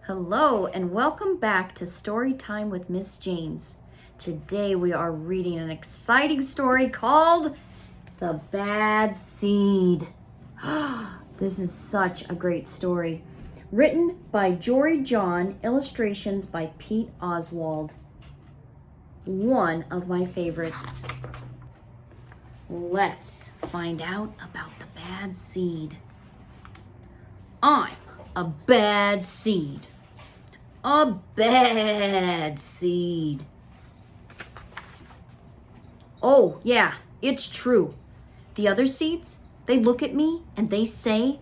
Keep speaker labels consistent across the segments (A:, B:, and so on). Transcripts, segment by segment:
A: Hello and welcome back to Story Time with Miss James. Today we are reading an exciting story called The Bad Seed. This is such a great story. Written by Jory John, illustrations by Pete Oswald. One of my favorites. Let's find out about the bad seed. I'm a bad seed. A bad seed. Oh, yeah, it's true. The other seeds, they look at me and they say,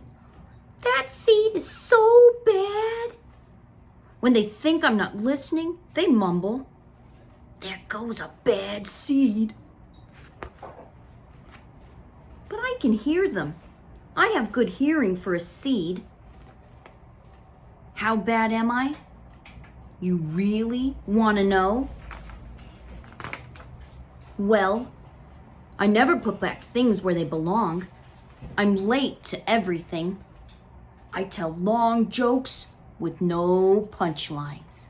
A: "That seed is so bad." When they think I'm not listening, they mumble, "There goes a bad seed." But I can hear them. I have good hearing for a seed. How bad am I? You really want to know? Well, I never put back things where they belong. I'm late to everything. I tell long jokes with no punchlines.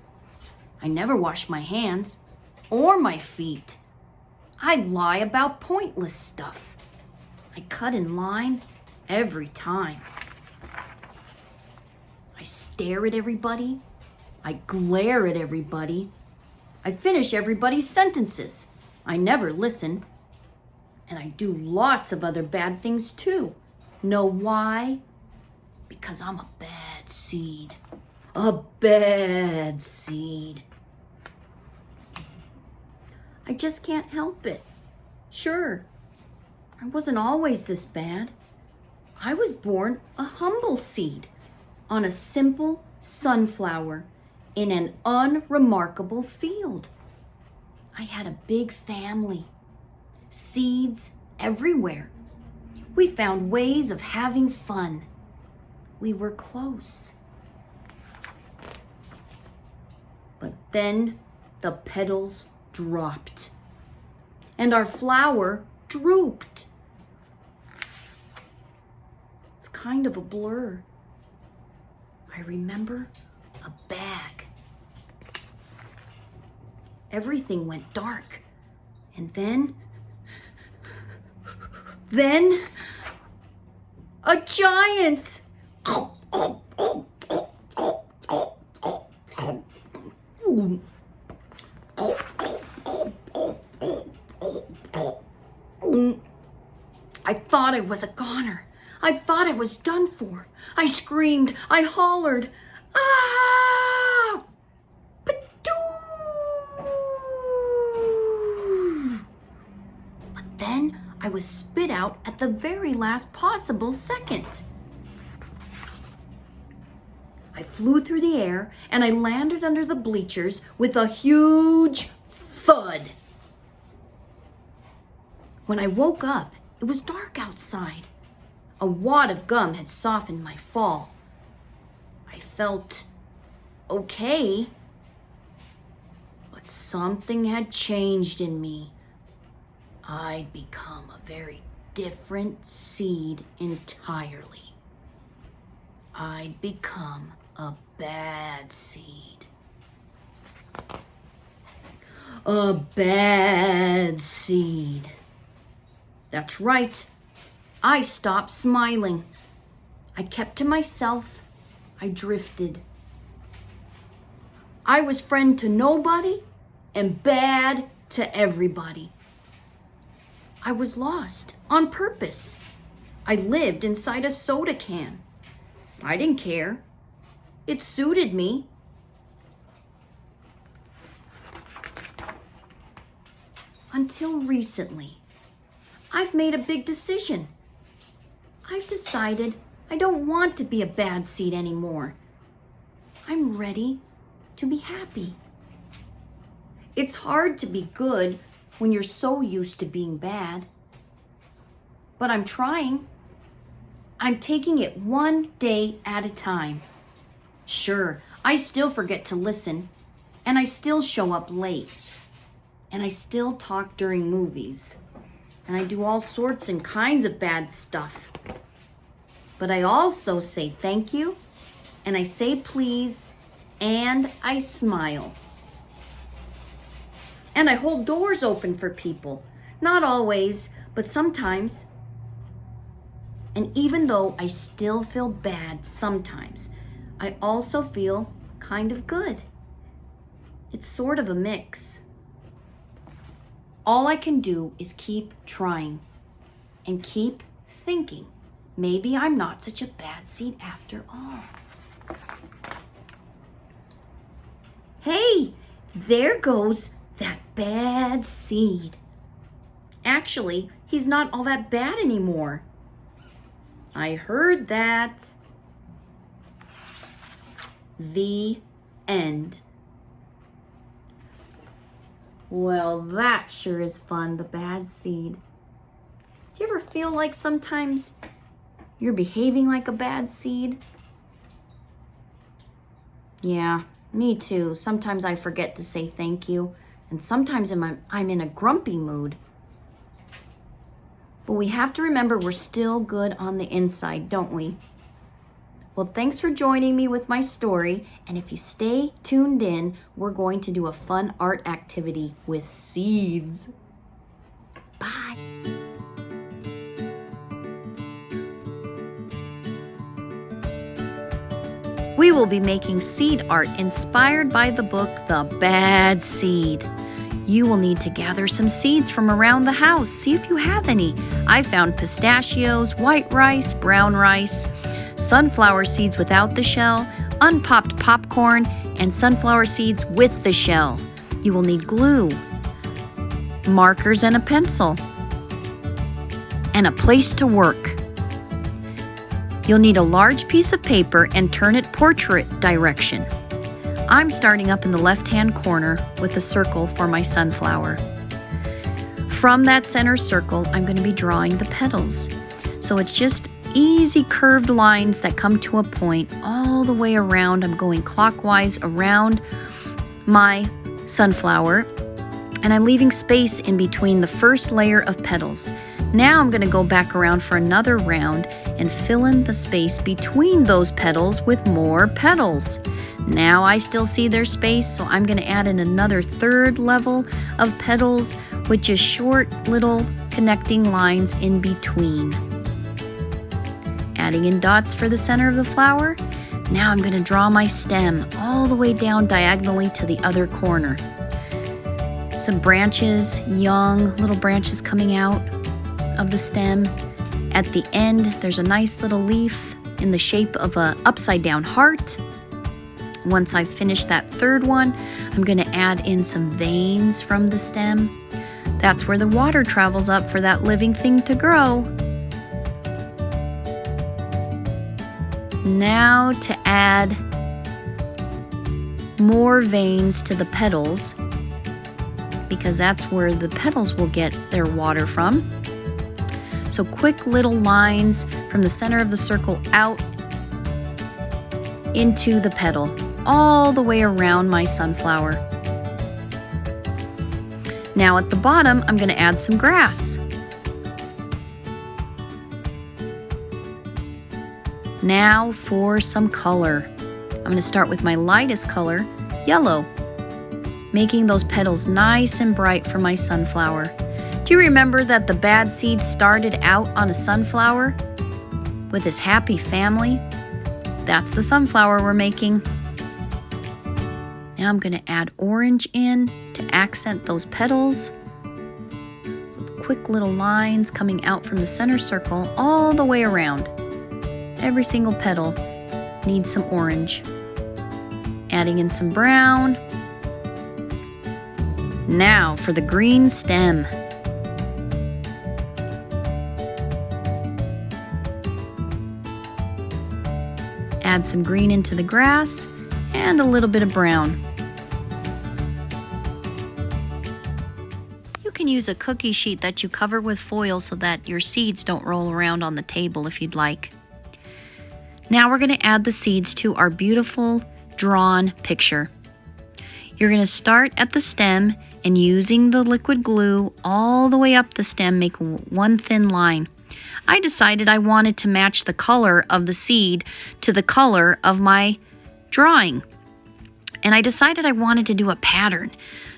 A: I never wash my hands or my feet. I lie about pointless stuff. I cut in line every time. I stare at everybody. I glare at everybody. I finish everybody's sentences. I never listen. And I do lots of other bad things too. Know why? Because I'm a bad seed. A bad seed. I just can't help it. Sure, I wasn't always this bad. I was born a humble seed on a simple sunflower in an unremarkable field. I had a big family, seeds everywhere. We found ways of having fun. We were close. But then the petals dropped and our flower drooped. It's kind of a blur. I remember a bag. Everything went dark. And then a giant. I thought I was a goner. I thought I was done for. I screamed. I hollered. Ah! But then I was spit out at the very last possible second. I flew through the air and I landed under the bleachers with a huge thud. When I woke up, it was dark outside. A wad of gum had softened my fall. I felt okay, but something had changed in me. I'd become a very different seed entirely. I'd become a bad seed. A bad seed. That's right. I stopped smiling. I kept to myself. I drifted. I was friend to nobody and bad to everybody. I was lost on purpose. I lived inside a soda can. I didn't care. It suited me. Until recently, I've made a big decision. I've decided I don't want to be a bad seed anymore. I'm ready to be happy. It's hard to be good when you're so used to being bad. But I'm trying. I'm taking it one day at a time. Sure, I still forget to listen, and I still show up late, and I still talk during movies, and I do all sorts and kinds of bad stuff. But I also say thank you, and I say please, And I smile. And I hold doors open for people. Not always, but sometimes. And even though I still feel bad sometimes, I also feel kind of good. It's sort of a mix. All I can do is keep trying and keep thinking. Maybe I'm not such a bad seed after all. Hey, there goes that bad seed. Actually, he's not all that bad anymore. I heard that. The end. Well, that sure is fun, the bad seed. Do you ever feel like sometimes you're behaving like a bad seed? Yeah, me too. Sometimes I forget to say thank you, and sometimes I'm in a grumpy mood. But we have to remember we're still good on the inside, don't we? Well, thanks for joining me with my story, and if you stay tuned in, we're going to do a fun art activity with seeds. Bye. We will be making seed art inspired by the book, The Bad Seed. You will need to gather some seeds from around the house. See if you have any. I found pistachios, white rice, brown rice, sunflower seeds without the shell, unpopped popcorn, and sunflower seeds with the shell. You will need glue, markers and a pencil, and a place to work. You'll need a large piece of paper and turn it portrait direction. I'm starting up in the left-hand corner with a circle for my sunflower. From that center circle, I'm going to be drawing the petals. So it's just easy curved lines that come to a point all the way around. I'm going clockwise around my sunflower, and I'm leaving space in between the first layer of petals. Now I'm going to go back around for another round and fill in the space between those petals with more petals. Now I still see their space, so I'm going to add in another third level of petals with just short little connecting lines in between. Adding in dots for the center of the flower. Now I'm going to draw my stem all the way down diagonally to the other corner. Some branches, young little branches coming out of the stem. At the end, there's a nice little leaf in the shape of an upside down heart. Once I've finished that third one, I'm going to add in some veins from the stem. That's where the water travels up for that living thing to grow. Now to add more veins to the petals, because that's where the petals will get their water from. So quick little lines from the center of the circle out into the petal, all the way around my sunflower. Now at the bottom, I'm going to add some grass. Now for some color. I'm going to start with my lightest color, yellow, making those petals nice and bright for my sunflower. Do you remember that the bad seed started out on a sunflower with his happy family? That's the sunflower we're making. Now I'm going to add orange in to accent those petals. Quick little lines coming out from the center circle all the way around. Every single petal needs some orange. Adding in some brown. Now for the green stem. Add some green into the grass and a little bit of brown. You can use a cookie sheet that you cover with foil so that your seeds don't roll around on the table if you'd like. Now we're going to add the seeds to our beautiful drawn picture. You're going to start at the stem and using the liquid glue all the way up the stem, make one thin line. I decided I wanted to match the color of the seed to the color of my drawing. And I decided I wanted to do a pattern.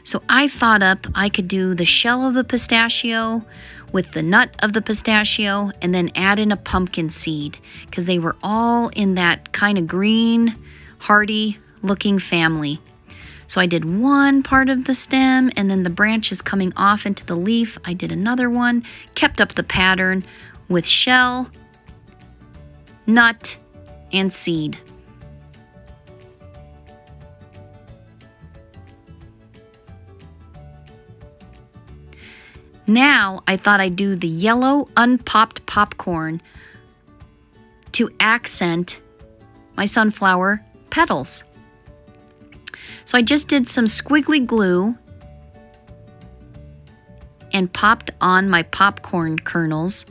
A: So I thought up I could do the shell of the pistachio with the nut of the pistachio and then add in a pumpkin seed because they were all in that kind of green, hardy looking family. So I did one part of the stem and then the branches coming off into the leaf. I did another one, kept up the pattern with shell, nut, and seed. Now I thought I'd do the yellow unpopped popcorn to accent my sunflower petals. So I just did some squiggly glue and popped on my popcorn kernels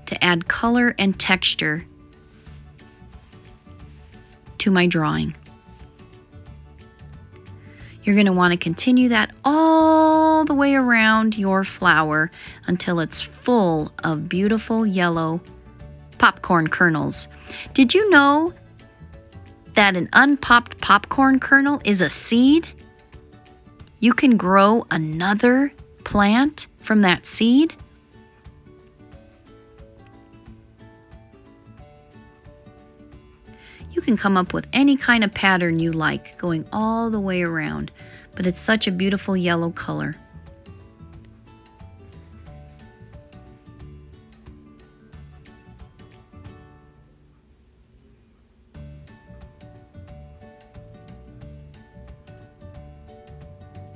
A: to add color and texture to my drawing. You're going to want to continue that all the way around your flower until it's full of beautiful yellow popcorn kernels. Did you know that an unpopped popcorn kernel is a seed? You can grow another plant from that seed. You can come up with any kind of pattern you like, going all the way around, but it's such a beautiful yellow color.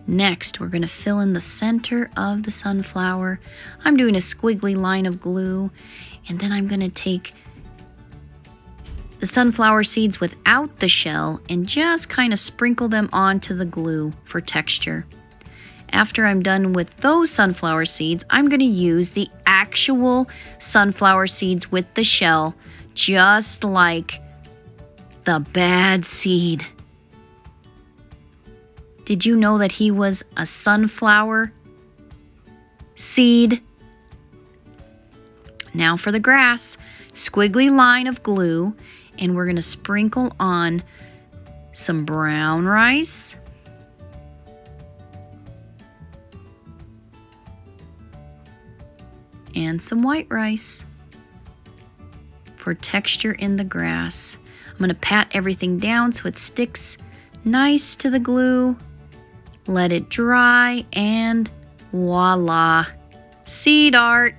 A: Next, we're going to fill in the center of the sunflower. I'm doing a squiggly line of glue, and then I'm going to take the sunflower seeds without the shell and just kind of sprinkle them onto the glue for texture. After I'm done with those sunflower seeds, I'm going to use the actual sunflower seeds with the shell, just like the bad seed. Did you know that he was a sunflower seed? Now for the grass, squiggly line of glue, and we're going to sprinkle on some brown rice, and some white rice for texture in the grass. I'm going to pat everything down so it sticks nice to the glue. Let it dry, and voila, seed art.